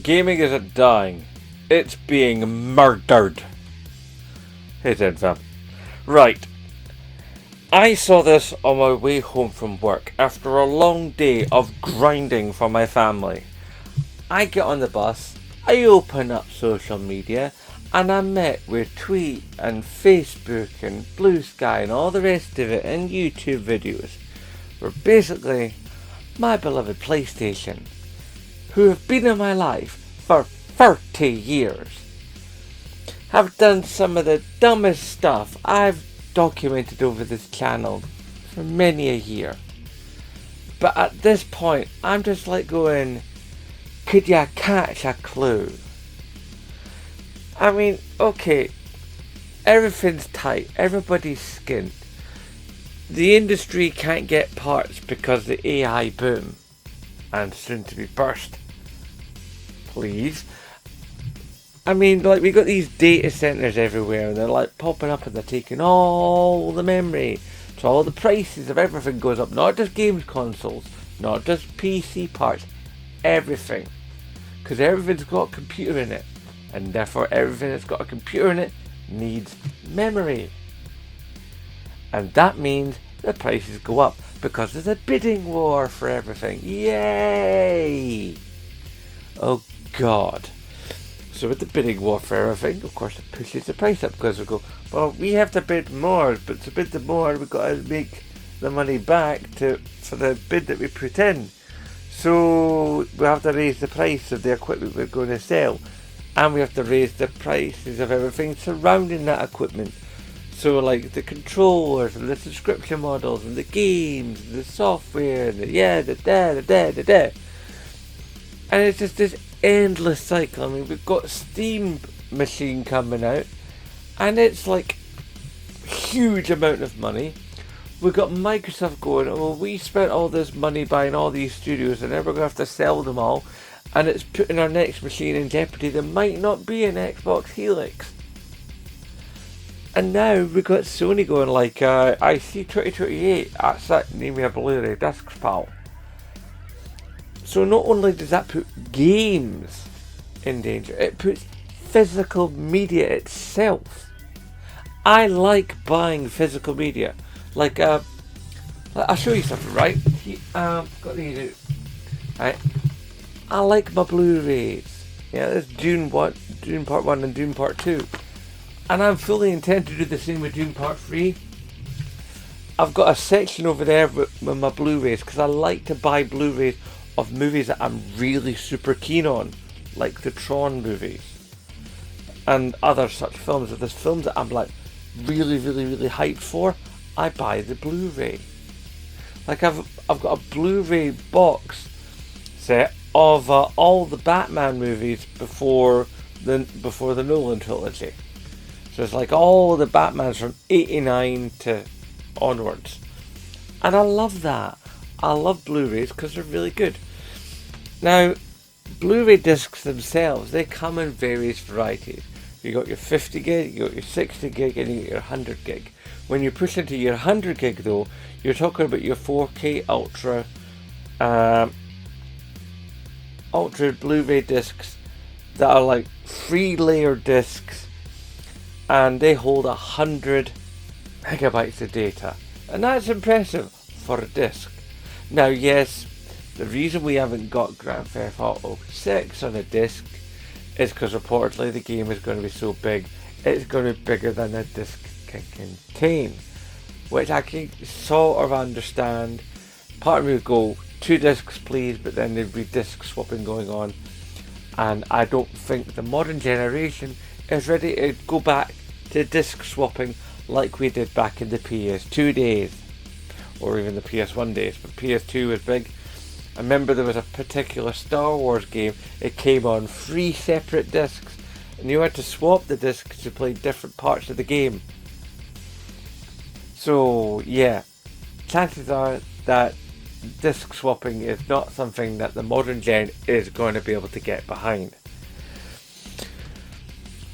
Gaming isn't dying. It's being murdered. Hey then, fam. Right. I saw this on my way home from work after a long day of grinding for my family. I get on the bus, I open up social media, and I'm met with Tweet and Facebook and Blue Sky and all the rest of it and YouTube videos where basically my beloved PlayStation, who have been in my life for 30 years, have done some of the dumbest stuff I've documented over this channel for many a year. But at this point, I'm just like going, could ya catch a clue? I mean, okay, everything's tight, everybody's skint. The industry can't get parts because the AI boom, and soon to be burst. Please. I mean, like, we got these data centers everywhere and they're like popping up and they're taking all the memory. So all the prices of everything goes up. Not just games consoles, not just PC parts, everything. Because everything's got a computer in it. And therefore everything that's got a computer in it needs memory. And that means the prices go up because there's a bidding war for everything. Yay! Oh God. So with the bidding war for everything, of course it pushes the price up because we go, well, we have to bid more, but to bid the more we've got to make the money back for the bid that we put in. So we have to raise the price of the equipment we're going to sell, and we have to raise the prices of everything surrounding that equipment. So like the controllers and the subscription models and the games and the software and the and it's just this endless cycle. I mean, we've got Steam machine coming out and it's like huge amount of money. We've got Microsoft going, oh, we spent all this money buying all these studios and now we're going to have to sell them all, and it's putting our next machine in jeopardy. There might not be an Xbox Helix. And now we've got Sony going like, I see 2028, that's that, name me a Blu-ray discs, pal. So not only does that put games in danger, it puts physical media itself. I like buying physical media. Like, I'll show you something, right? Got these out. Right. I like my Blu-rays. Yeah, there's Dune Part 1 and Dune Part 2. And I'm fully intent to do the same with Dune Part 3. I've got a section over there with my Blu-rays because I like to buy Blu-rays of movies that I'm really super keen on, like the Tron movies and other such films. If there's films that I'm like really hyped for, I buy the Blu-ray. Like I've got a Blu-ray box set of all the Batman movies before the Nolan trilogy. So it's like all the Batmans from 89 to onwards. And I love that. I love Blu-rays because they're really good. Now, Blu-ray discs themselves, they come in various varieties. You got your 50 gig, you got your 60 gig, and you got your 100 gig. When you push into your 100 gig though, you're talking about your 4K ultra Blu-ray discs that are like 3-layer discs, and they hold 100 megabytes of data, and that's impressive for a disc. Now yes, the reason we haven't got Grand Theft Auto 6 on a disc is because reportedly the game is going to be so big, it's going to be bigger than a disc can contain, which I can sort of understand. Part of me would go, 2 discs please, but then there'd be disc swapping going on, and I don't think the modern generation is ready to go back to disc swapping like we did back in the PS2 days, or even the PS1 days. But PS2 was big. I remember there was a particular Star Wars game, it came on 3 separate discs, and you had to swap the discs to play different parts of the game. So yeah, chances are that disc swapping is not something that the modern gen is going to be able to get behind.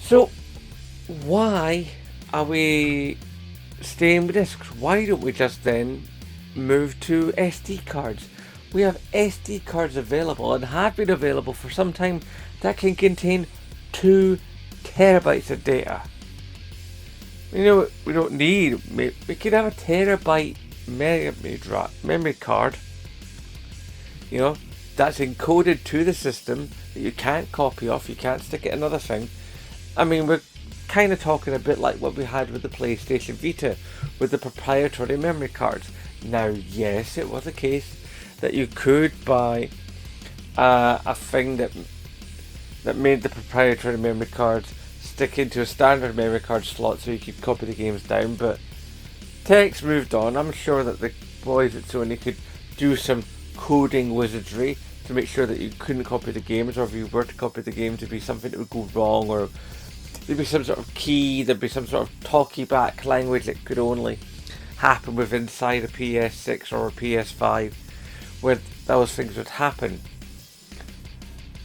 So why are we staying with discs? Why don't we just then move to SD cards? we have SD cards available and have been available for some time that can contain 2 terabytes of data. You know, we don't need, we could have a terabyte memory card, you know, that's encoded to the system that you can't copy off, you can't stick it in another thing. I mean, we're kind of talking a bit like what we had with the PlayStation Vita, with the proprietary memory cards. Now, yes, it was a case that you could buy a thing that made the proprietary memory cards stick into a standard memory card slot so you could copy the games down, but tech's moved on. I'm sure that the boys at Sony could do some coding wizardry to make sure that you couldn't copy the games, or if you were to copy the game, to be something that would go wrong, or there'd be some sort of key, there'd be some sort of talkie back language that could only happen with inside a PS6 or a PS5, where those things would happen.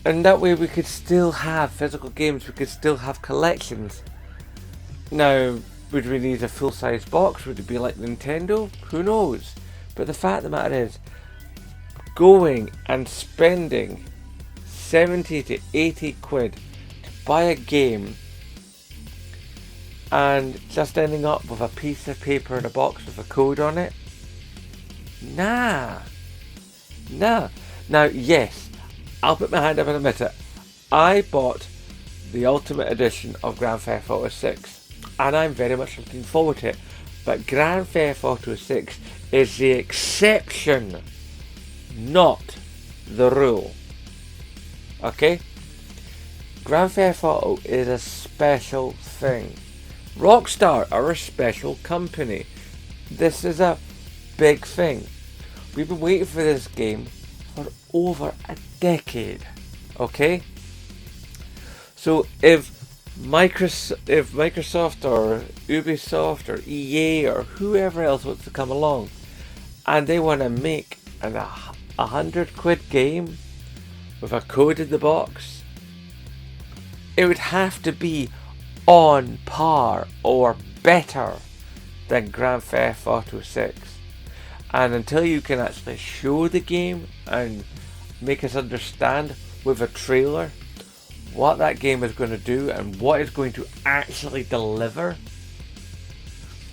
And that way we could still have physical games, we could still have collections. Now, would we need a full-size box? Would it be like Nintendo? Who knows? But the fact of the matter is, going and spending 70 to 80 quid to buy a game and just ending up with a piece of paper in a box with a code on it? Nah. Now, yes, I'll put my hand up and admit it. I bought the Ultimate Edition of Grand Theft Auto 6, and I'm very much looking forward to it. But Grand Theft Auto 6 is the exception, not the rule. Okay? Grand Theft Auto is a special thing. Rockstar are a special company. This is a big thing. We've been waiting for this game for over a decade. Okay? So if Microsoft or Ubisoft or EA or whoever else wants to come along and they want to make a 100 quid game with a code in the box, it would have to be on par or better than Grand Theft Auto 6. And until you can actually show the game and make us understand with a trailer what that game is going to do and what it's going to actually deliver.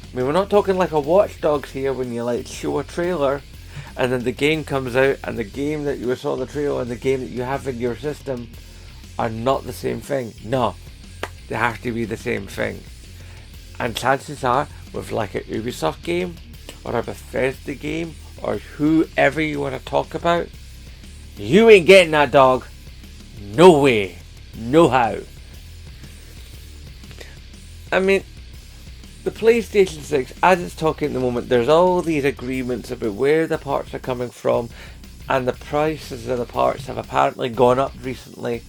I mean, we're not talking like a Watch Dogs here when you like show a trailer and then the game comes out and the game that you saw in the trailer and the game that you have in your system are not the same thing. No, they have to be the same thing. And chances are, with like a Ubisoft game or a Bethesda game or whoever you want to talk about, you ain't getting that, dog. No way. No how. I mean, the PlayStation 6, as it's talking at the moment, there's all these agreements about where the parts are coming from, and the prices of the parts have apparently gone up recently.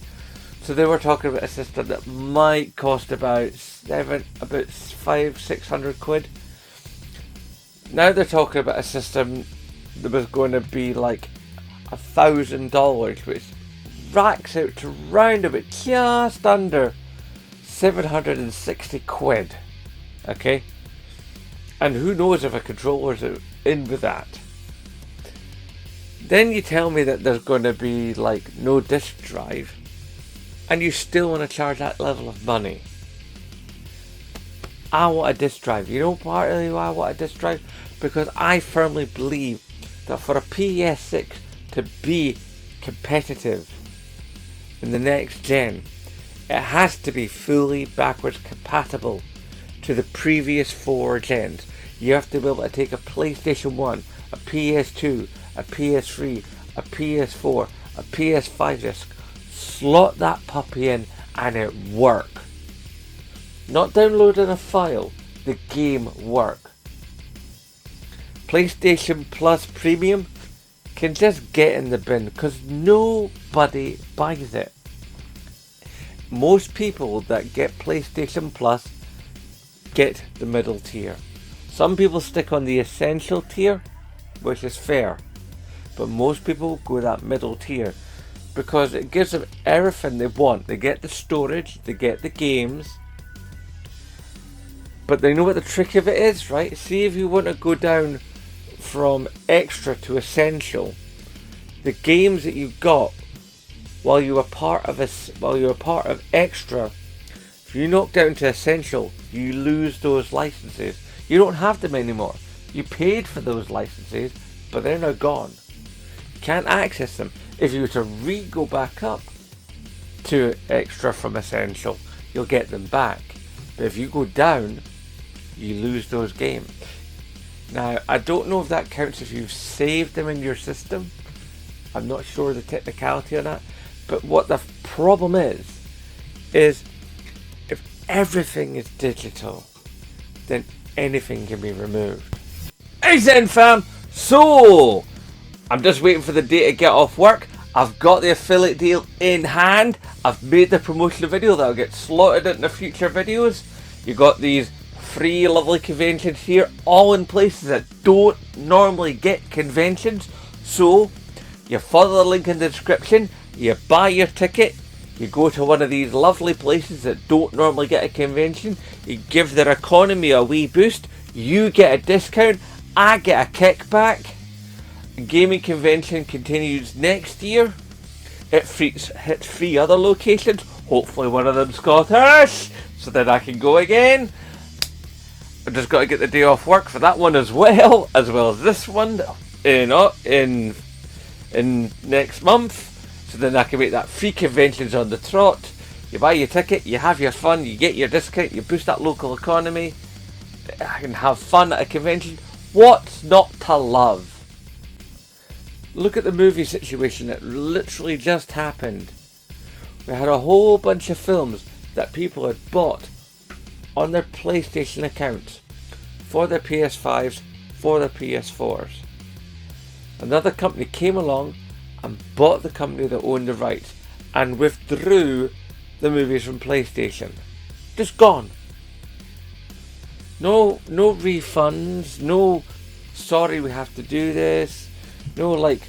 So they were talking about a system that might cost about 500-600 quid. Now they're talking about a system that was going to be like $1,000, which racks out to round about just under 760 quid. Okay? And who knows if a controller's in with that. Then you tell me that there's going to be like no disk drive, and you still want to charge that level of money. I want a disk drive. You know partly why I want a disk drive? Because I firmly believe that for a PS6 to be competitive in the next gen, it has to be fully backwards compatible to the previous 4 gens. You have to be able to take a PlayStation 1, a PS2, a PS3, a PS4, a PS5 disc, slot that puppy in and it work. Not downloading a file, the game work. PlayStation Plus Premium can just get in the bin because nobody buys it. Most people that get PlayStation Plus get the middle tier. Some people stick on the essential tier, which is fair, but most people go that middle tier because it gives them everything they want. They get the storage, they get the games, but they know what the trick of it is, right? See, if you want to go down from extra to essential, the games that you got while you were part of Extra, if you knocked out into Essential, you lose those licenses. You don't have them anymore. You paid for those licenses, but they're now gone. You can't access them. If you were to go back up to Extra from Essential, you'll get them back. But if you go down, you lose those games. Now, I don't know if that counts if you've saved them in your system. I'm not sure the technicality on that. But what the problem is if everything is digital, then anything can be removed. Hey Zen fam! So, I'm just waiting for the day to get off work. I've got the affiliate deal in hand. I've made the promotional video that'll get slotted into future videos. You got these free lovely conventions here, all in places that don't normally get conventions. So, you follow the link in the description, you buy your ticket, you go to one of these lovely places that don't normally get a convention, you give their economy a wee boost, you get a discount, I get a kickback. Gaming convention continues next year. It hits 3 other locations, hopefully one of them Scottish, so that I can go again. I've just got to get the day off work for that one as well as this one in next month, so then I can make that 3 conventions on the trot. You buy your ticket, you have your fun, you get your discount, you boost that local economy, I can have fun at a convention. What's not to love? Look at the movie situation that literally just happened. We had a whole bunch of films that people had bought on their PlayStation accounts for their PS5s, for their PS4s. Another company came along and bought the company that owned the rights and withdrew the movies from PlayStation. Just gone. No refunds, no sorry we have to do this, no like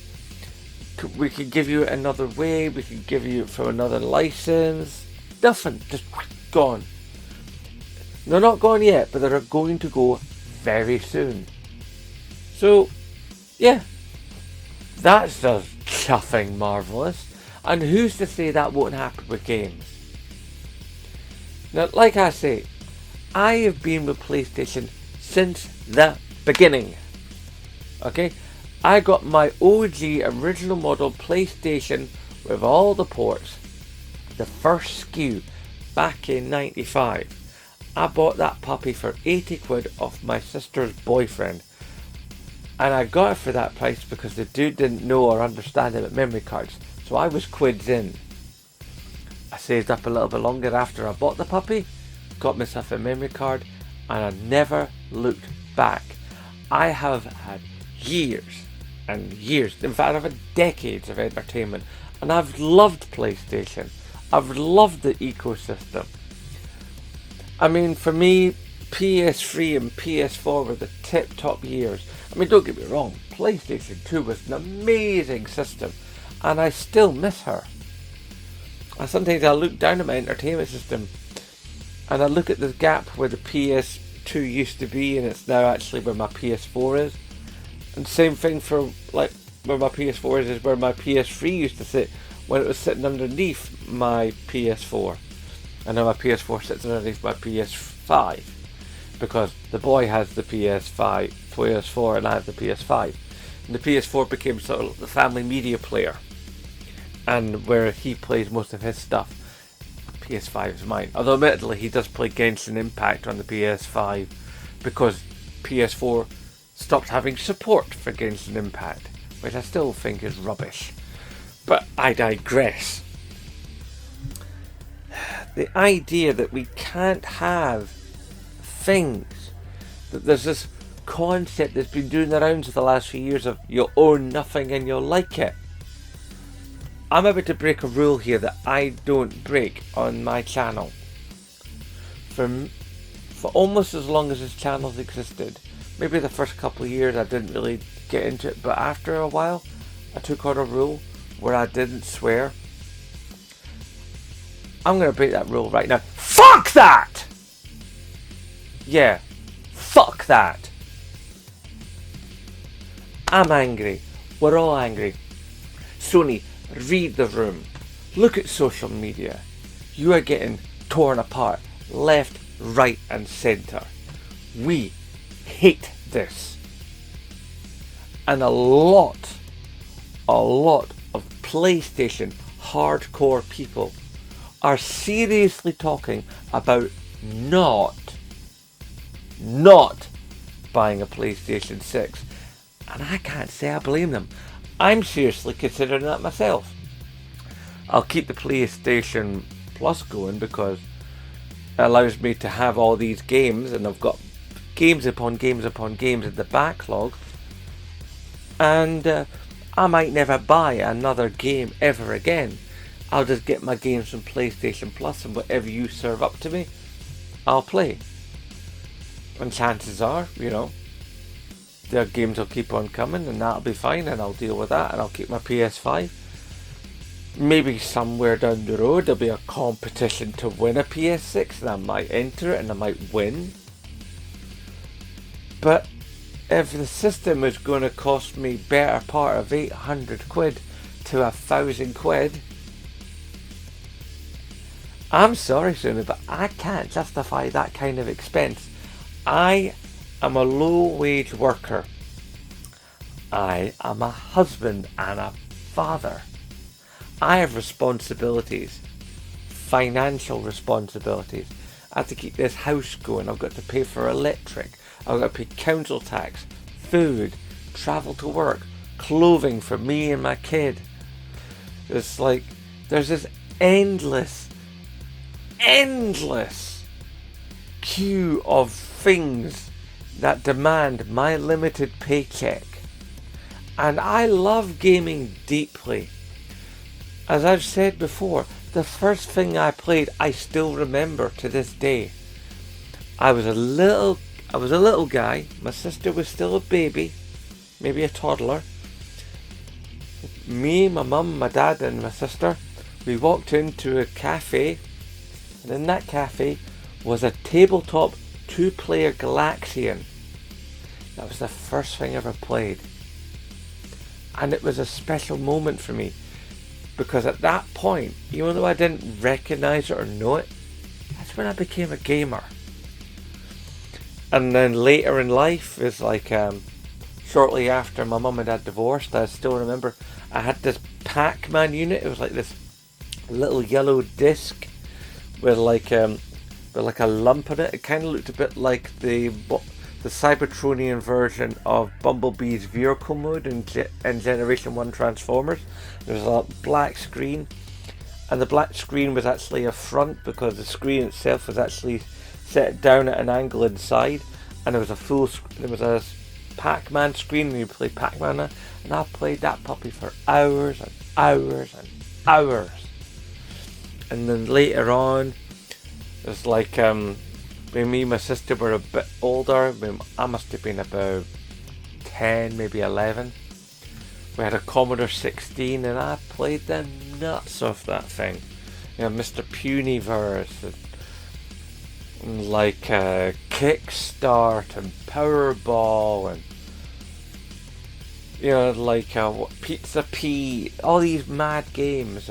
we could give you it another way, we could give you it from another license, nothing, just gone. They're not gone yet, but they're going to go very soon. So, yeah, that's just chuffing marvellous. And who's to say that won't happen with games? Now, like I say, I have been with PlayStation since the beginning. Okay? I got my OG original model PlayStation with all the ports, the first SKU, back in '95. I bought that puppy for 80 quid off my sister's boyfriend. And I got it for that price because the dude didn't know or understand about memory cards. So I was quids in. I saved up a little bit longer after I bought the puppy, got myself a memory card, and I never looked back. I have had years and years, in fact I've had decades of entertainment, and I've loved PlayStation. I've loved the ecosystem. I mean, for me, PS3 and PS4 were the tip-top years. I mean, don't get me wrong, PlayStation 2 was an amazing system, and I still miss her. And sometimes I look down at my entertainment system, and I look at the gap where the PS2 used to be, and it's now actually where my PS4 is. And same thing for, like, where my PS4 is where my PS3 used to sit, when it was sitting underneath my PS4. And now my PS4 sits underneath my PS5, because the boy has the PS4 and I have the PS5. And the PS4 became sort of the family media player, and where he plays most of his stuff. PS5 is mine. Although admittedly he does play Genshin Impact on the PS5 because PS4 stopped having support for Genshin Impact, which I still think is rubbish. But I digress. The idea that we can't have things, that there's this concept that's been doing the rounds for the last few years of you'll own nothing and you'll like it. I'm about to break a rule here that I don't break on my channel. For almost as long as this channel's existed, maybe the first couple of years I didn't really get into it, but after a while I took on a rule where I didn't swear. I'm going to break that rule right now. Fuck that! Yeah, fuck that. I'm angry. We're all angry. Sony, read the room. Look at social media. You are getting torn apart, left, right and centre. We hate this. And a lot of PlayStation hardcore people are seriously talking about not buying a PlayStation 6. And I can't say I blame them. I'm seriously considering that myself. I'll keep the PlayStation Plus going because it allows me to have all these games, and I've got games upon games upon games in the backlog. And I might never buy another game ever again. I'll just get my games from PlayStation Plus, and whatever you serve up to me, I'll play. And chances are, their games will keep on coming, and that'll be fine, and I'll deal with that, and I'll keep my PS5. Maybe somewhere down the road there'll be a competition to win a PS6, and I might enter it and I might win. But if the system is going to cost me better part of 800 quid to 1,000 quid, I'm sorry, Sony, but I can't justify that kind of expense. I am a low-wage worker. I am a husband and a father. I have responsibilities, financial responsibilities. I have to keep this house going. I've got to pay for electric. I've got to pay council tax, food, travel to work, clothing for me and my kid. It's like there's this endless queue of things that demand my limited paycheck. And I love gaming deeply. As I've said before, the first thing I played, I still remember to this day. I was a little guy. My sister was still a baby, maybe a toddler. Me, my mum, my dad and my sister, we walked into a cafe, and in that cafe was a tabletop 2-player Galaxian. That was the first thing I ever played. And it was a special moment for me, because at that point, even though I didn't recognise it or know it, that's when I became a gamer. And then later in life, is like shortly after my mum and dad divorced, I still remember I had this Pac-Man unit. It was like this little yellow disc with like a lump in it. It kind of looked a bit like the Cybertronian version of Bumblebee's vehicle mode in Generation 1 Transformers. There was a black screen, and the black screen was actually a front because the screen itself was actually set down at an angle inside, and there was a Pac-Man screen, and you played Pac-Man, and I played that puppy for hours and hours and hours. And then later on, it was like when me and my sister were a bit older, I must have been about 10, maybe 11. We had a Commodore 16, and I played the nuts off that thing. Mr. Punyverse, and like Kickstart and Powerball, and Pizza Pete, all these mad games.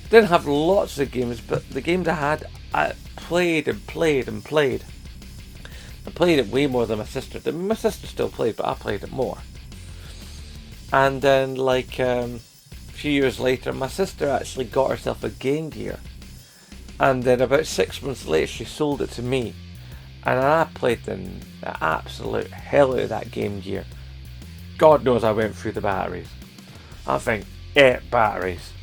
Didn't have lots of games, but the games I had, I played and played and played. I played it way more than my sister did. My sister still played, but I played it more. And then, a few years later, my sister actually got herself a Game Gear. And then about 6 months later, she sold it to me. And I played the absolute hell out of that Game Gear. God knows I went through the batteries. I think 8 batteries.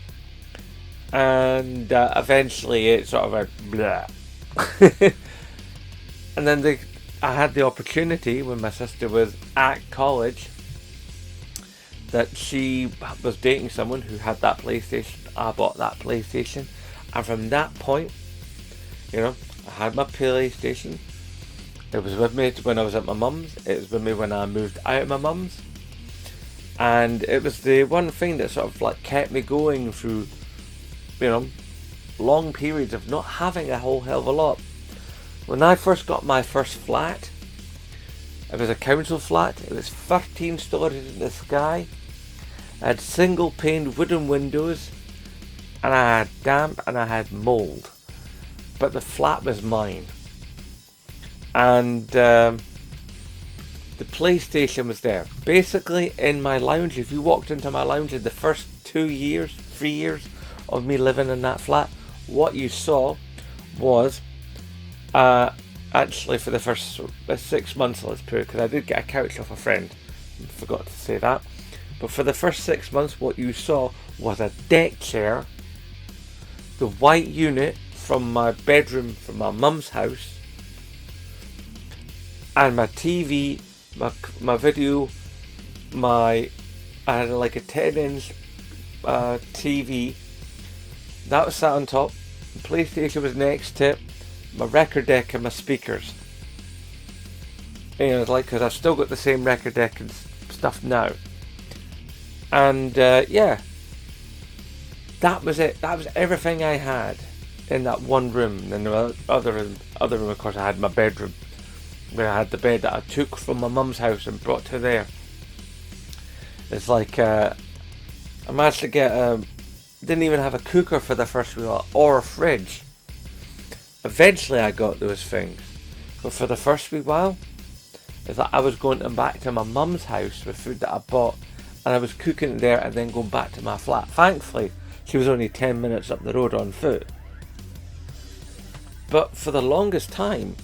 And eventually it sort of went blah. And then I had the opportunity when my sister was at college that she was dating someone who had that PlayStation. I bought that PlayStation, and from that point, I had my PlayStation. It was with me when I was at my mum's. It was with me when I moved out of my mum's, and it was the one thing that sort of kept me going through long periods of not having a whole hell of a lot. When I first got my first flat, it was a council flat. It was 13 stories in the sky. I had single paned wooden windows, and I had damp and I had mould. But the flat was mine. And the PlayStation was there. Basically, in my lounge, if you walked into my lounge in the first 3 years of me living in that flat, what you saw was, actually for the first 6 months, let's put it, because I did get a couch off a friend. Forgot to say that. But for the first 6 months, what you saw was a deck chair, the white unit from my bedroom from my mum's house, and my TV, my video, I had like a 10-inch TV that was sat on top. The PlayStation was next to it, my record deck and my speakers. And it's like, because I've still got the same record deck and stuff now. And yeah, that was it. That was everything I had in that one room. And the other room, of course, I had my bedroom, where I had the bed that I took from my mum's house and brought to there. It's like, I managed to get, didn't even have a cooker for the first while, or a fridge. Eventually I got those things. But for the first wee while, it's like I was going back to my mum's house with food that I bought, and I was cooking it there and then going back to my flat. Thankfully, she was only 10 minutes up the road on foot. But for the longest time,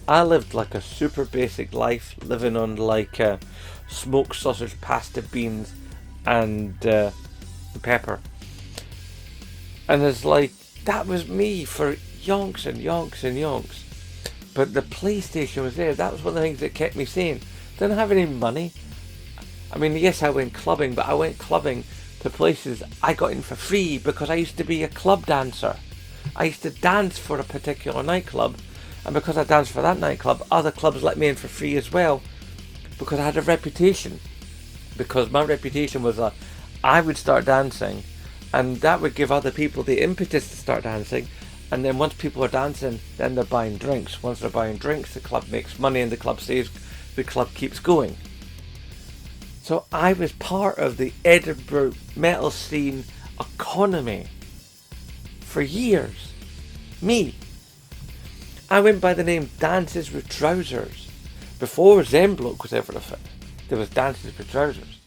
I lived like a super basic life, living on like smoked sausage, pasta, beans, and pepper. And it's like, that was me for yonks and yonks and yonks. But the PlayStation was there. That was one of the things that kept me sane. Didn't have any money. I mean, yes, I went clubbing, but I went clubbing to places I got in for free because I used to be a club dancer. I used to dance for a particular nightclub, and because I danced for that nightclub, other clubs let me in for free as well, because I had a reputation. Because my reputation was that I would start dancing, and that would give other people the impetus to start dancing. And then once people are dancing, then they're buying drinks. Once they're buying drinks, the club makes money and the club stays, the club keeps going. So I was part of the Edinburgh metal scene economy for years. Me. I went by the name Dances with Trousers. Before Zembloke was ever a thing, there was Dances with Trousers.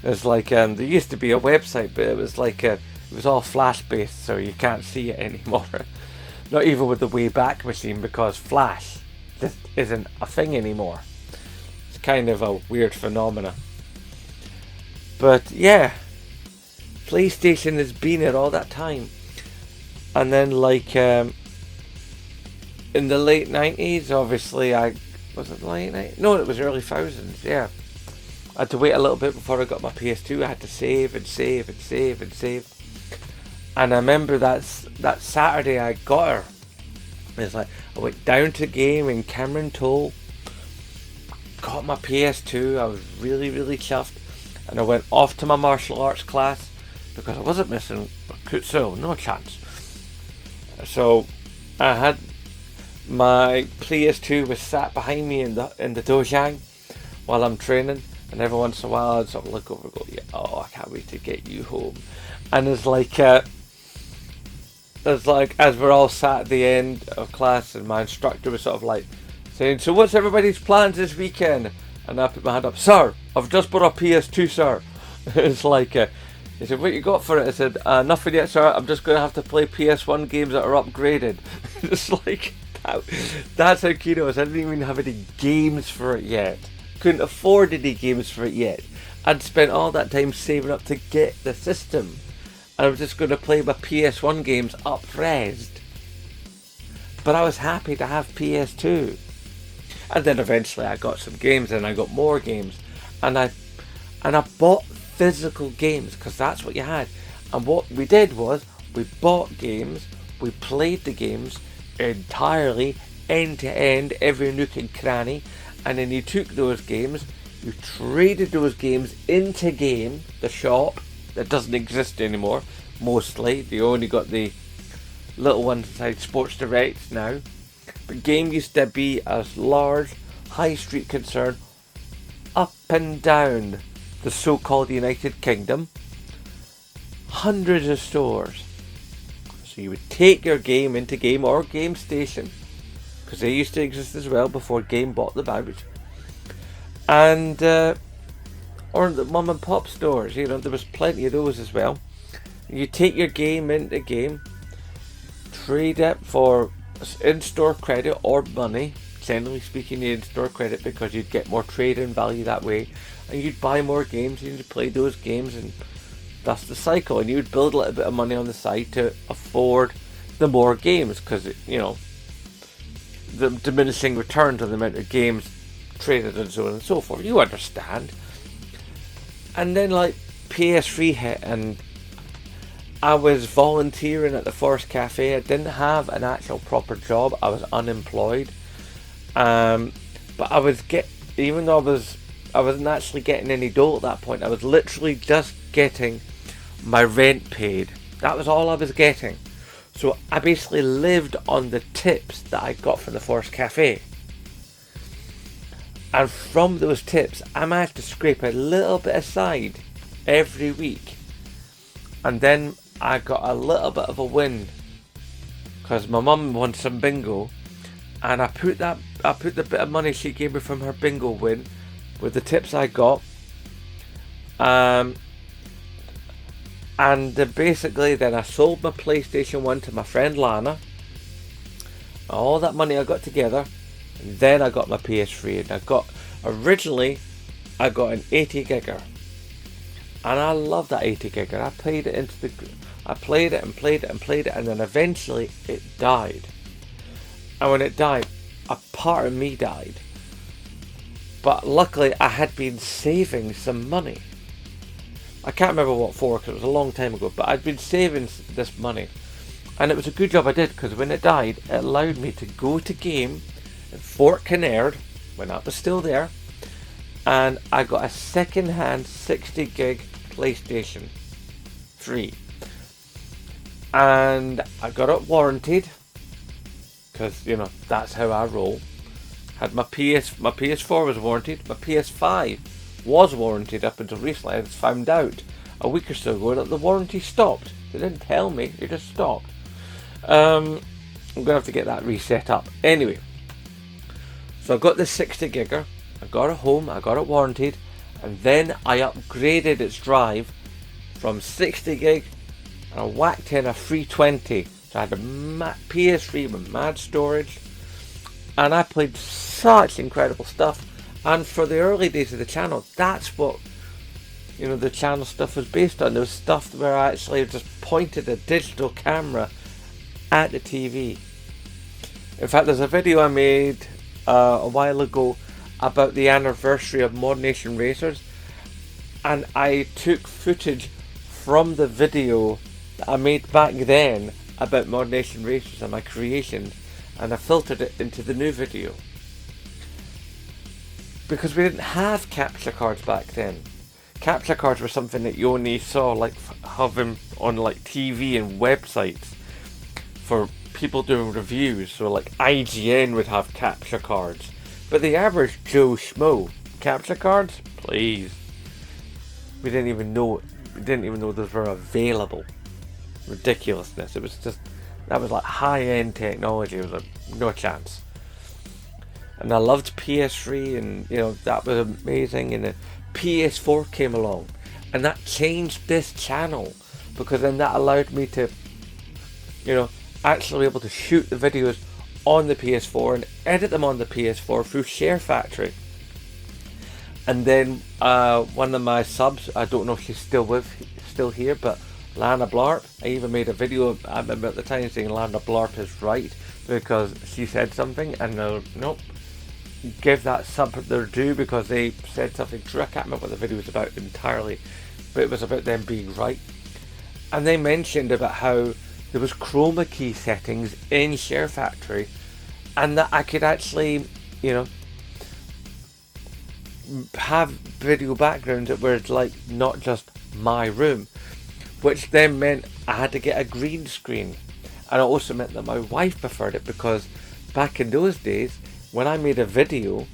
It was like, there used to be a website, but it was like it was all flash based, so you can't see it anymore. Not even with the Wayback Machine, because flash just isn't a thing anymore. It's kind of a weird phenomena. But yeah, PlayStation has been here all that time. And then like in the late 90s, obviously was it the late 90s? No, it was early thousands, yeah. I had to wait a little bit before I got my PS2. I had to save and save and save and save. And I remember that Saturday I got her. It's like I went down to game in Cameron Toll, got my PS2. I was really, really chuffed, and I went off to my martial arts class because I wasn't missing Kutsu, no chance. So I had my PS2 was sat behind me in the dojang while I'm training, and every once in a while I'd sort of look over and go, yeah, oh, I can't wait to get you home. And it's like as we're all sat at the end of class, and my instructor was sort of like saying, so what's everybody's plans this weekend? And I put my hand up, sir, I've just bought a PS2, sir. It's like, he said, what you got for it? I said, nothing yet, sir, I'm just going to have to play PS1 games that are upgraded. It's like, that's how keen I was. I didn't even have any games for it yet. Couldn't afford any games for it yet. I'd spent all that time saving up to get the system, and I was just going to play my PS1 games up-resed. But I was happy to have PS2. And then eventually I got some games, and I got more games. And I bought physical games, because that's what you had. And what we did was, we bought games, we played the games entirely, end to end, every nook and cranny. And then you took those games, you traded those games into Game, the shop that doesn't exist anymore, mostly. They only got the little ones inside Sports Direct now. But Game used to be a large high street concern up and down the so-called United Kingdom, hundreds of stores. So you would take your game into Game or Game Station, because they used to exist as well before Game bought them out, and or the mum and pop stores. You know, there was plenty of those as well. You take your game into Game, trade it for in-store credit or money. Generally speaking, the in-store credit, because you'd get more trade-in value that way, and you'd buy more games and you'd play those games, and that's the cycle. And you'd build a little bit of money on the side to afford the more games, because you know, the diminishing returns on the amount of games traded and so on and so forth. You understand. And then like PS3 hit, and I was volunteering at the Forest Cafe. I didn't have an actual proper job. I was unemployed. But I was even though I wasn't actually getting any dough at that point. I was literally just getting my rent paid. That was all I was getting. So I basically lived on the tips that I got from the Forest Cafe. And from those tips, I managed to scrape a little bit aside every week. And then I got a little bit of a win, because my mum won some bingo, and I put the bit of money she gave me from her bingo win with the tips I got, and basically then I sold my PlayStation 1 to my friend Lana. All that money I got together, and then I got my PS3, and originally I got an 80 gigger, and I love that 80 gigger. I played it and then eventually it died. And when it died, a part of me died. But luckily I had been saving some money. I can't remember what for, because it was a long time ago, but I'd been saving this money. And it was a good job I did, because when it died, it allowed me to go to Game in Fort Kinnaird, when that was still there, and I got a second-hand 60 gig PlayStation 3. And I got it warranted, because you know that's how I roll. Had my PS4 was warranted, my PS5 was warranted up until recently. I just found out a week or so ago that the warranty stopped. They didn't tell me, it just stopped. I'm gonna have to get that reset up. Anyway, so I got the 60 gigger, I got it home, I got it warranted, and then I upgraded its drive from 60 gig. And I whacked in a 320, so I had a PS3 with mad storage, and I played such incredible stuff. And for the early days of the channel, that's what, you know, the channel stuff was based on. There was stuff where I actually just pointed a digital camera at the TV. In fact, there's a video I made a while ago about the anniversary of Mod Nation Racers, and I took footage from the video that I made back then about Mod Nation Racers and my creations, and I filtered it into the new video, because we didn't have capture cards back then. Capture cards were something that you only saw like having on like TV and websites for people doing reviews. So like IGN would have capture cards, but the average Joe Schmo, capture cards, please. We didn't even know those were available. Ridiculousness. It was just, that was like high-end technology. It was like no chance. And I loved PS3, and you know that was amazing. And the PS4 came along, and that changed this channel, because then that allowed me to, you know, actually be able to shoot the videos on the PS4 and edit them on the PS4 through Share Factory. And then one of my subs, I don't know if she's still here, but Lana Blarp, I even made a video, I remember at the time, saying Lana Blarp is right, because she said something, and nope, give that sub their due, because they said something true. I can't remember what the video was about entirely, but it was about them being right. And they mentioned about how there was chroma key settings in Share Factory, and that I could actually, you know, have video backgrounds that were like not just my room, which then meant I had to get a green screen. And it also meant that my wife preferred it, because back in those days, when I made a video,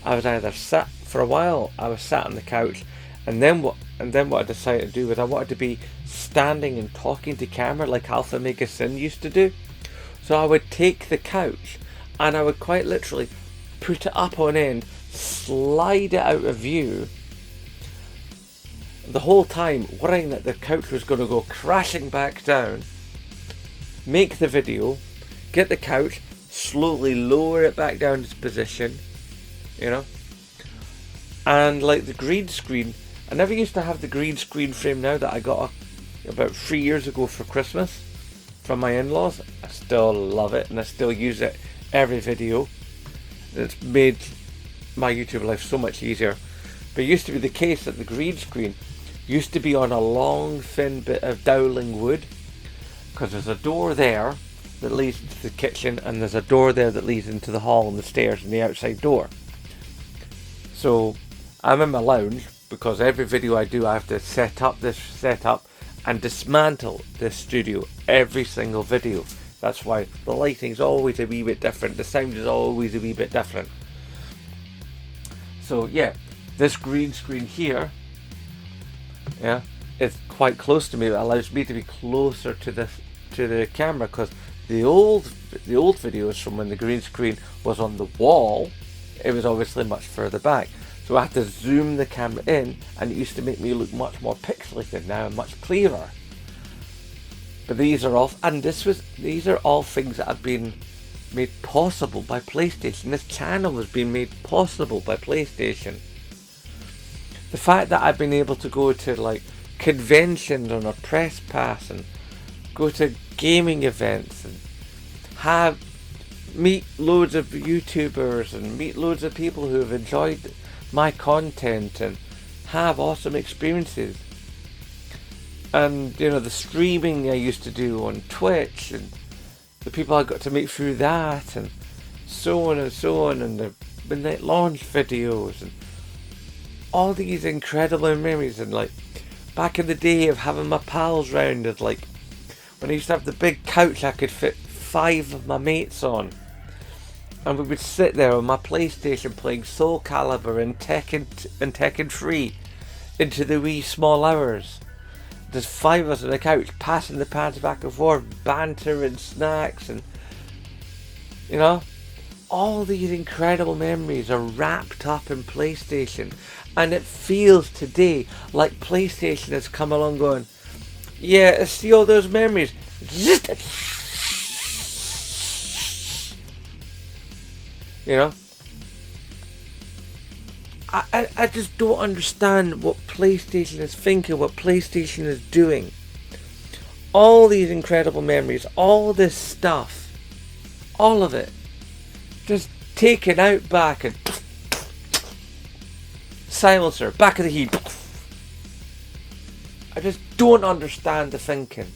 I was either sat for a while, I was sat on the couch, And then what I decided to do was I wanted to be standing and talking to camera like Alpha Mega Sin used to do. So I would take the couch and I would quite literally put it up on end, slide it out of view, the whole time worrying that the couch was going to go crashing back down, make the video, get the couch, slowly lower it back down to position, and like the green screen, I never used to have the green screen frame now that I got about 3 years ago for Christmas from my in-laws. I still love it and I still use it every video. It's made my YouTube life so much easier. But it used to be the case that the green screen used to be on a long thin bit of dowling wood, because there's a door there that leads into the kitchen and there's a door there that leads into the hall and the stairs and the outside door. So I'm in my lounge because every video I do I have to set up this setup and dismantle this studio every single video. That's why the lighting's always a wee bit different, the sound is always a wee bit different. So yeah, this green screen here, it's quite close to me. It allows me to be closer to the camera, because the old videos from when the green screen was on the wall, it was obviously much further back. So I had to zoom the camera in, and it used to make me look much more pixelated. Now I'm much clearer. But these are all things that have been made possible by PlayStation. This channel has been made possible by PlayStation. The fact that I've been able to go to like conventions on a press pass and go to gaming events and meet loads of YouTubers and meet loads of people who have enjoyed my content and have awesome experiences. And the streaming I used to do on Twitch and the people I got to meet through that, and so on and so on, and the midnight launch videos and all these incredible memories. And like back in the day of having my pals round, of like when I used to have the big couch I could fit 5 of my mates on, and we would sit there on my PlayStation playing Soul Calibur and Tekken 3 into the wee small hours. There's 5 of us on the couch passing the pads back and forth, banter and snacks, and all these incredible memories are wrapped up in PlayStation. And it feels today like PlayStation has come along going, yeah, see all those memories? I just don't understand what PlayStation is thinking, what PlayStation is doing. All these incredible memories, all this stuff, all of it, just taken out back and silencer, back of the heat. I just don't understand the thinking.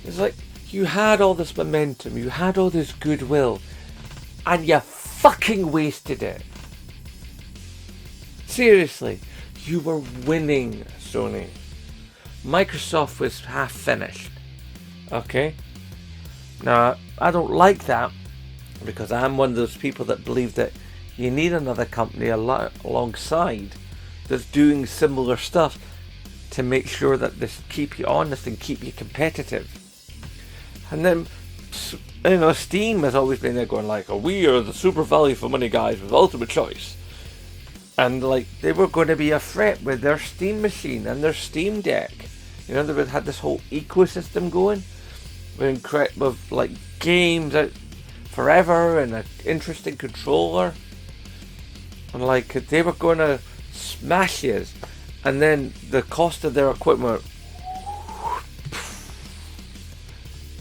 It's like you had all this momentum, you had all this goodwill, and you fucking wasted it. Seriously, you were winning, Sony. Microsoft was half finished. Okay? Now, I don't like that, because I'm one of those people that believe that you need another company alongside that's doing similar stuff to make sure that this keep you honest and keep you competitive. And then Steam has always been there going like, oh, we are the super value for money guys with ultimate choice. And like they were going to be a threat with their Steam machine and their Steam Deck. They had this whole ecosystem going with like games out forever and an interesting controller. And like they were going to smash us. And then the cost of their equipment,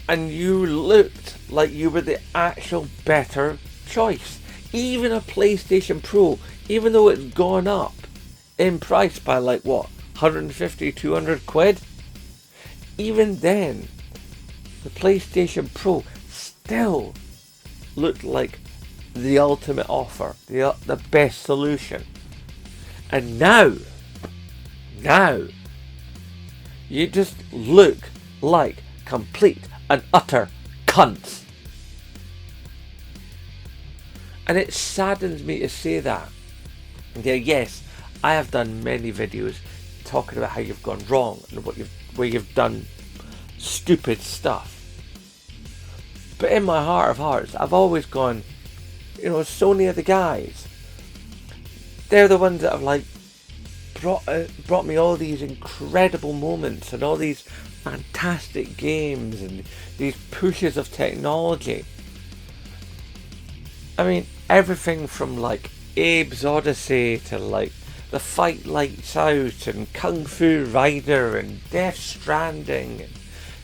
and you looked like you were the actual better choice. Even a PlayStation Pro, even though it's gone up in price by like what, 150, 200 quid, even then the PlayStation Pro still looked like the ultimate offer, the best solution. And now you just look like complete and utter cunts. And it saddens me to say that. Yeah, yes, I have done many videos talking about how you've gone wrong and where you've done stupid stuff. But in my heart of hearts, I've always gone, Sony are the guys. They're the ones that have brought me all these incredible moments and all these fantastic games and these pushes of technology. I mean, everything from Abe's Odyssey to The Fight Lights Out and Kung Fu Rider and Death Stranding and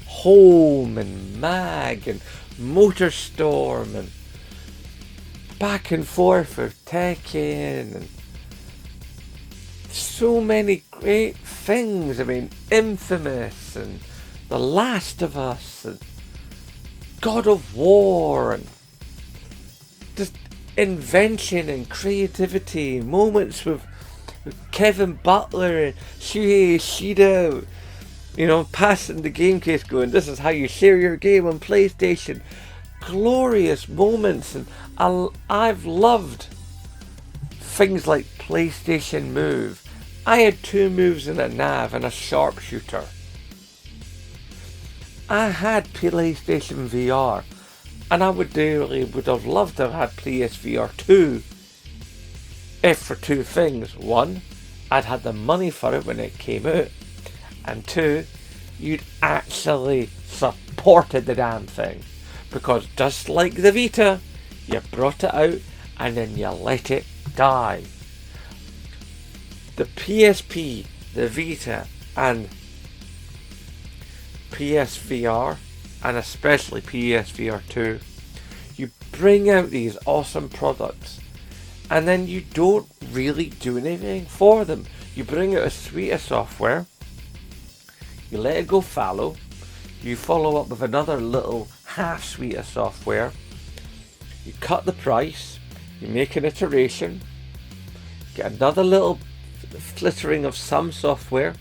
Home and Mag and Motorstorm and back and forth with Tekken and so many great things. I mean, Infamous and The Last of Us and God of War and just invention and creativity, moments with Kevin Butler and Shuhei Ishida, passing the game case going, this is how you share your game on PlayStation. Glorious moments. And I've loved things like PlayStation Move. I had 2 moves in a nav and a sharpshooter. I had PlayStation VR, and I would have loved to have had PSVR 2 if for 2 things. 1, I'd had the money for it when it came out, and 2, you'd actually supported the damn thing, because just like the Vita, you brought it out and then you let it die. The PSP, the Vita and PSVR, and especially PSVR 2, you bring out these awesome products and then you don't really do anything for them. You bring out a suite of software, you let it go fallow, you follow up with another little half suite of software, you cut the price, you make an iteration, get another little flittering of some software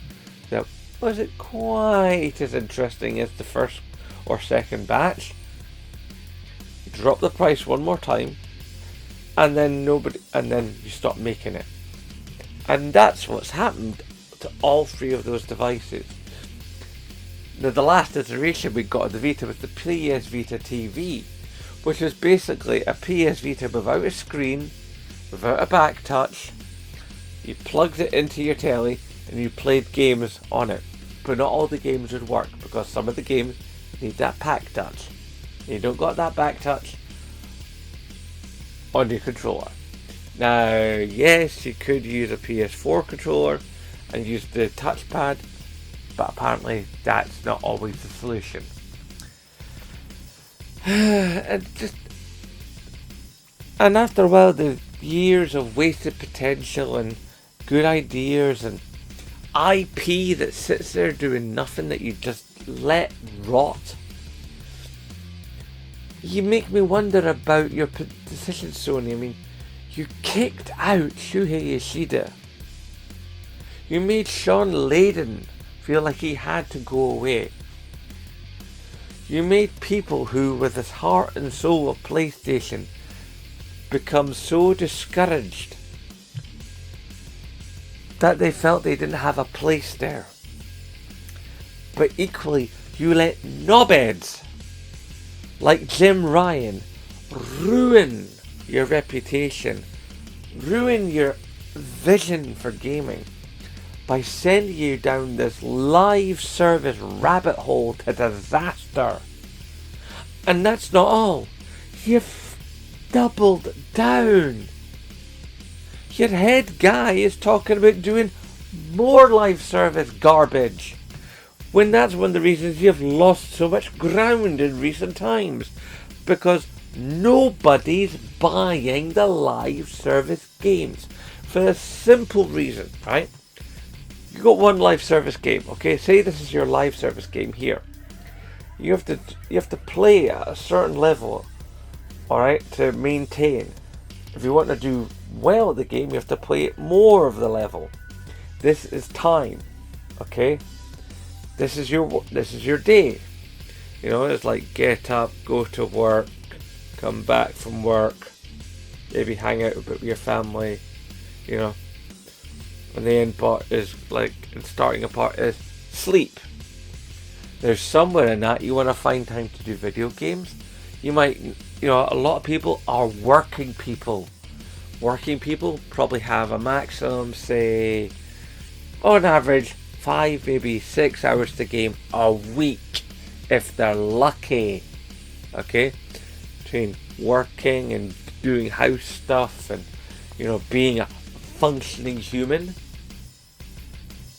that wasn't quite as interesting as the first or second batch. You drop the price one more time, and then you stop making it. And that's what's happened to all 3 of those devices. Now, the last iteration we got of the Vita was the PS Vita TV, which was basically a PS Vita without a screen, without a back touch. You plugged it into your telly and you played games on it. But not all the games would work, because some of the games need that back touch. You don't got that back touch on your controller. Now, yes, you could use a PS4 controller and use the touchpad, but apparently that's not always the solution. And after a while, the years of wasted potential and good ideas and IP that sits there doing nothing, that you just let rot. You make me wonder about your decision, Sony. I mean, you kicked out Shuhei Ishida. You made Sean Layden feel like he had to go away. You made people who, with the heart and soul of PlayStation, become so discouraged that they felt they didn't have a place there. But equally, you let knobheads like Jim Ryan ruin your reputation, ruin your vision for gaming by sending you down this live service rabbit hole to disaster. And that's not all. You've doubled down. Your head guy is talking about doing more live service garbage, when that's one of the reasons you've lost so much ground in recent times, because nobody's buying the live service games for a simple reason, right? You got one live service game, okay? Say this is your live service game here. You have to play at a certain level, all right, to maintain. If you want to do well at the game, you have to play it more of the level. This is time, okay? This is your day. It's like get up, go to work, come back from work, maybe hang out a bit with your family, you know. And the end part is like, and starting a part is sleep. There's somewhere in that you want to find time to do video games. You might, a lot of people are working people. Working people probably have a maximum, say, on average, 5, maybe 6 hours to game a week, if they're lucky. Okay? Between working and doing house stuff and, being a functioning human,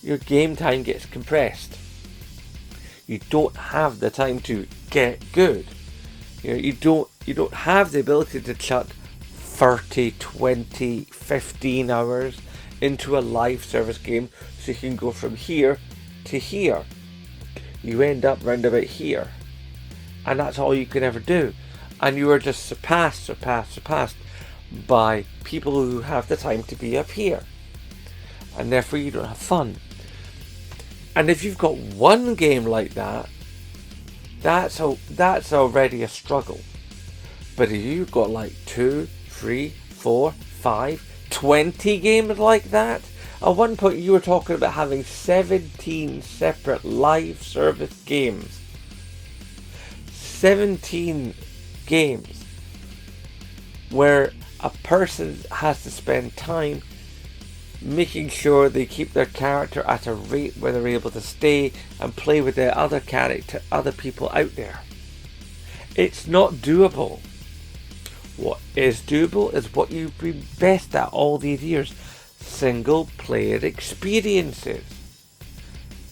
your game time gets compressed. You don't have the time to get good. You don't have the ability to chuck 30, 20, 15 hours into a live service game so you can go from here to here. You end up round about here. And that's all you can ever do. And you are just surpassed by people who have the time to be up here. And therefore you don't have fun. And if you've got one game like that, that's already a struggle. But if you've got like 2, 3, 4, 5, 20 games like that, at one point you were talking about having 17 separate live service games. 17 games where a person has to spend time making sure they keep their character at a rate where they're able to stay and play with the other people out there. It's not doable. What is doable is what you've been best at all these years. Single player experiences.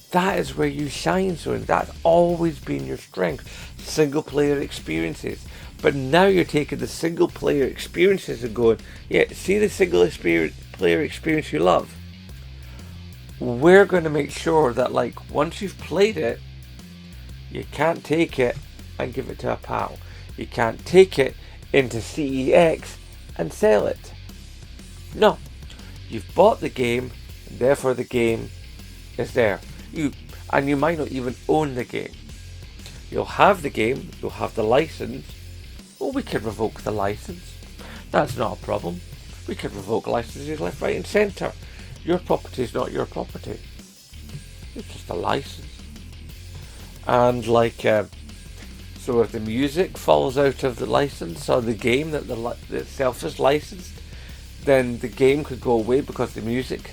That is where you shine, so that's always been your strength. Single player experiences. But now you're taking the single player experiences and going, see the single player experience you love. We're going to make sure that once you've played it, you can't take it and give it to a pal. You can't take it into CEX and sell it. No. You've bought the game, and therefore the game is there. You might not even own the game. You'll have the game, you'll have the license. Well, we can revoke the license. That's not a problem. We can revoke licenses left, right and centre. Your property is not your property. It's just a license. And so if the music falls out of the license or the game that itself is licensed, then the game could go away because the music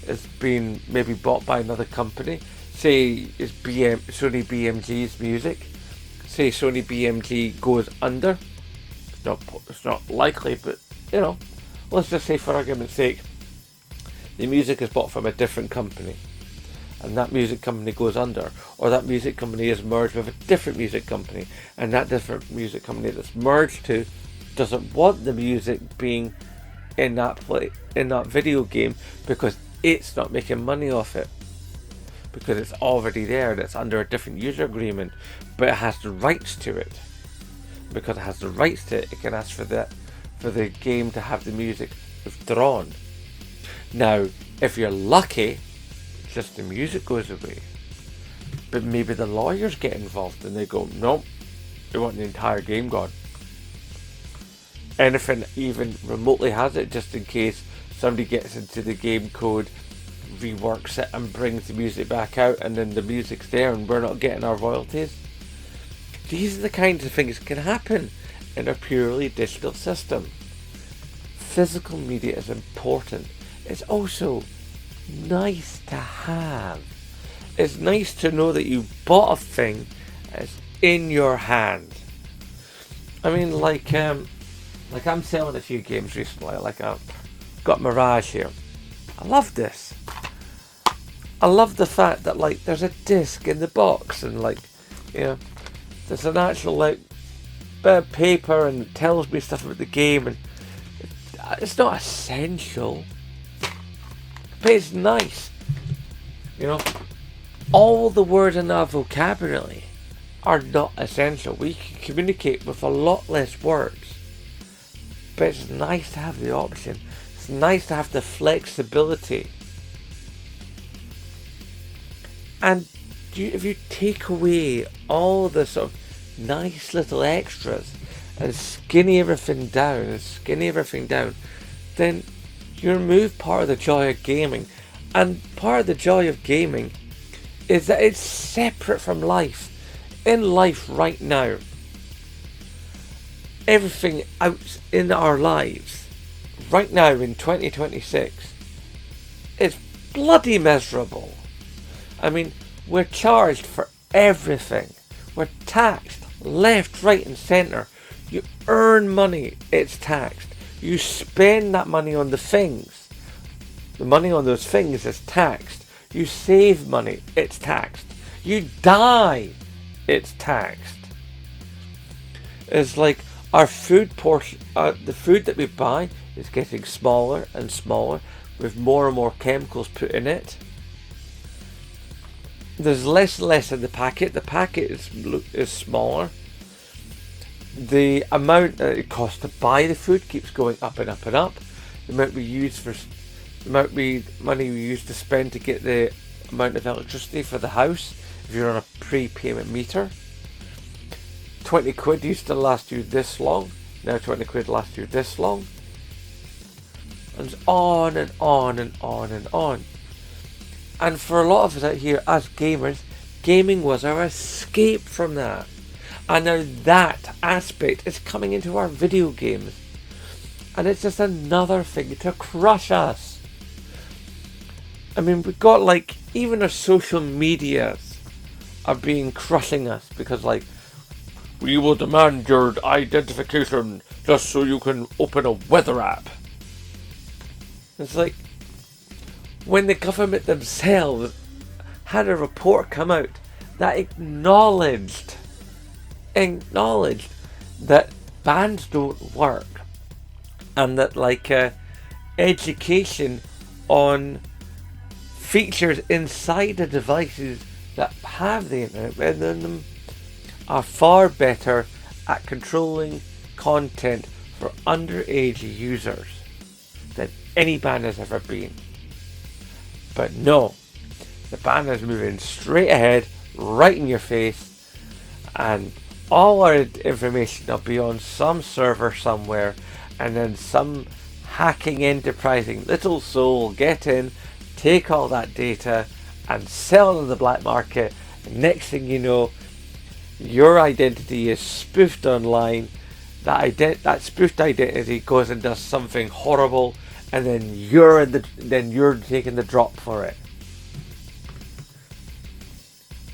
is being maybe bought by another company. Say it's Sony BMG's music. Say Sony BMG goes under. It's not likely, but let's just say for argument's sake, the music is bought from a different company, and that music company goes under, or that music company is merged with a different music company, and that different music company that's merged to doesn't want the music being in that video game because it's not making money off it, because it's already there and it's under a different user agreement, but it has the rights to it. Because it has the rights to it, it can ask for the game to have the music withdrawn. Now, if you're lucky, just the music goes away. But maybe the lawyers get involved and they go, nope, we want the entire game gone. Anything even remotely has it, just in case somebody gets into the game code, reworks it and brings the music back out, and then the music's there and we're not getting our royalties. These are the kinds of things that can happen in a purely digital system. Physical media is important. It's also nice to have. It's nice to know that you bought a thing that's in your hand. I mean, I'm selling a few games recently. I've got Mirage here. I love this. I love the fact that there's a disc in the box and there's an actual bit of paper and it tells me stuff about the game, and it's not essential, but it's nice. All the words in our vocabulary are not essential. We can communicate with a lot less words, but it's nice to have the option. It's nice to have the flexibility. And if you take away all the sort of nice little extras and skinny everything down, then You remove part of the joy of gaming, and part of the joy of gaming is that it's separate from life. In life right now, everything out in our lives right now in 2026 is bloody miserable. I mean, we're charged for everything. We're taxed left, right and centre. You earn money, it's taxed. You spend that money on the things. The money on those things is taxed. You save money, it's taxed. You die, it's taxed. It's like our food portion, the food that we buy is getting smaller and smaller with more and more chemicals put in it. There's less and less in the packet. The packet is smaller. The amount that it costs to buy the food keeps going up and up and up. The amount money we use to spend to get the amount of electricity for the house, if you're on a prepayment meter. 20 quid used to last you this long. Now 20 quid lasts you this long. And on and on and on and on. And for a lot of us out here as gamers, gaming was our escape from that. And now that aspect is coming into our video games. And it's just another thing to crush us. I mean, we've got like, even our social medias are being crushing us because like, we will demand your identification just so you can open a weather app. It's like, when the government themselves had a report come out that acknowledged that bans don't work, and that like education on features inside the devices that have the internet within them are far better at controlling content for underage users than any ban has ever been. But no, the ban is moving straight ahead, right in your face, and all our information will be on some server somewhere, and then some hacking enterprising little soul will get in, take all that data and sell it on the black market, and next thing you know, your identity is spoofed online. That spoofed identity goes and does something horrible, and then you're taking the drop for it.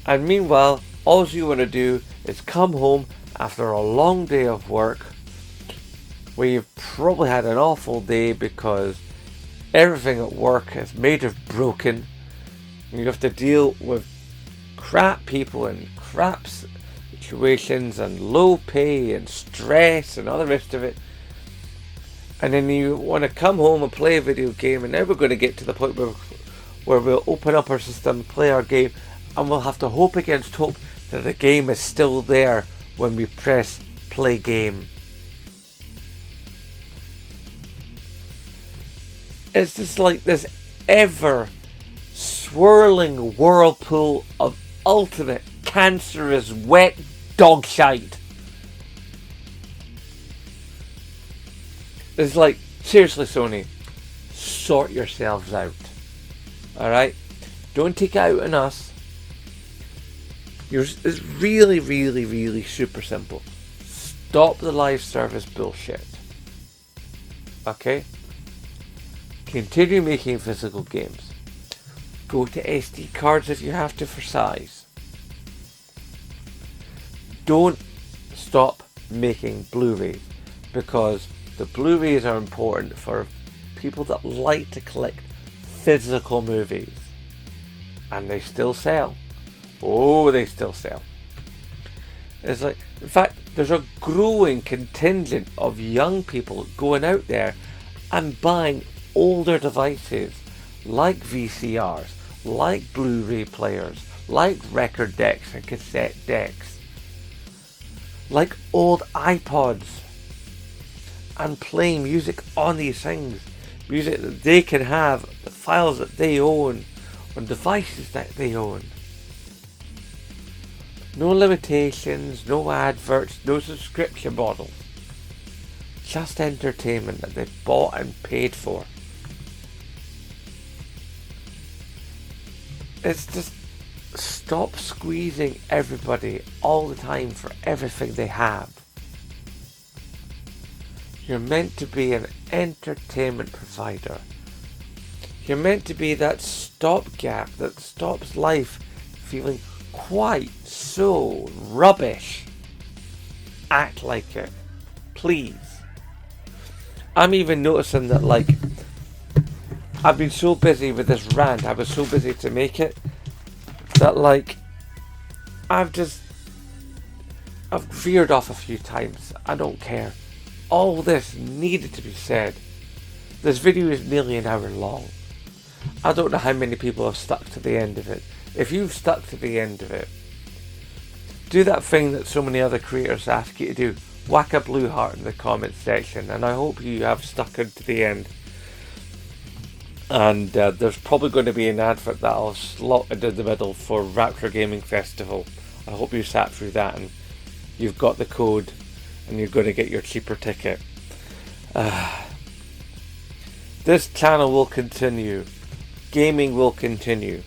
And meanwhile, all you want to do is come home after a long day of work, where you've probably had an awful day because everything at work is made of broken. And you have to deal with crap people and crap situations and low pay and stress and all the rest of it. And then you want to come home and play a video game, and now we're going to get to the point where we'll open up our system, play our game, and we'll have to hope against hope that the game is still there when we press play game. It's just like this ever swirling whirlpool of ultimate cancerous wet dog shite. It's like, seriously, Sony, sort yourselves out. Alright? Don't take it out on us. It's really, really, really super simple. Stop the live service bullshit. Okay? Continue making physical games. Go to SD cards if you have to for size. Don't stop making Blu-rays, because the Blu-rays are important for people that like to collect physical movies. And they still sell. Oh, they still sell. It's like, in fact, there's a growing contingent of young people going out there and buying older devices like VCRs, like Blu-ray players, like record decks and cassette decks, like old iPods, and playing music on these things. Music that they can have, the files that they own, on devices that they own. No limitations, no adverts, no subscription models. Just entertainment that they bought and paid for. It's just stop squeezing everybody all the time for everything they have. You're meant to be an entertainment provider. You're meant to be that stopgap that stops life feeling quite so rubbish. Act like it, please. I'm even noticing that, like, I've been so busy with this rant, I was so busy to make it, that, like, I've veered off a few times. I don't care. All this needed to be said. This video is nearly an hour long. I don't know how many people have stuck to the end of it. If you've stuck to the end of it, do that thing that so many other creators ask you to do. Whack a blue heart in the comments section, and I hope you have stuck into the end. And there's probably going to be an advert that I'll slot into the middle for Rapture Gaming Festival. I hope you sat through that and you've got the code and you're going to get your cheaper ticket. This channel will continue. Gaming will continue.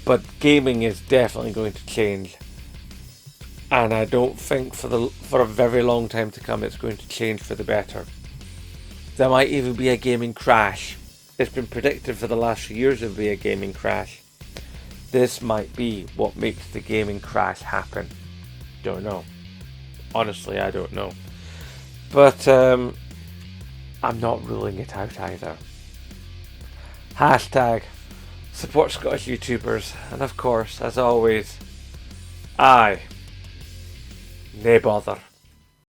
But gaming is definitely going to change. And I don't think for a very long time to come it's going to change for the better. There might even be a gaming crash. It's been predicted for the last few years there will be a gaming crash. This might be what makes the gaming crash happen. Don't know. Honestly, I don't know. But I'm not ruling it out either. Hashtag support Scottish YouTubers. And of course, as always, aye, nae bother.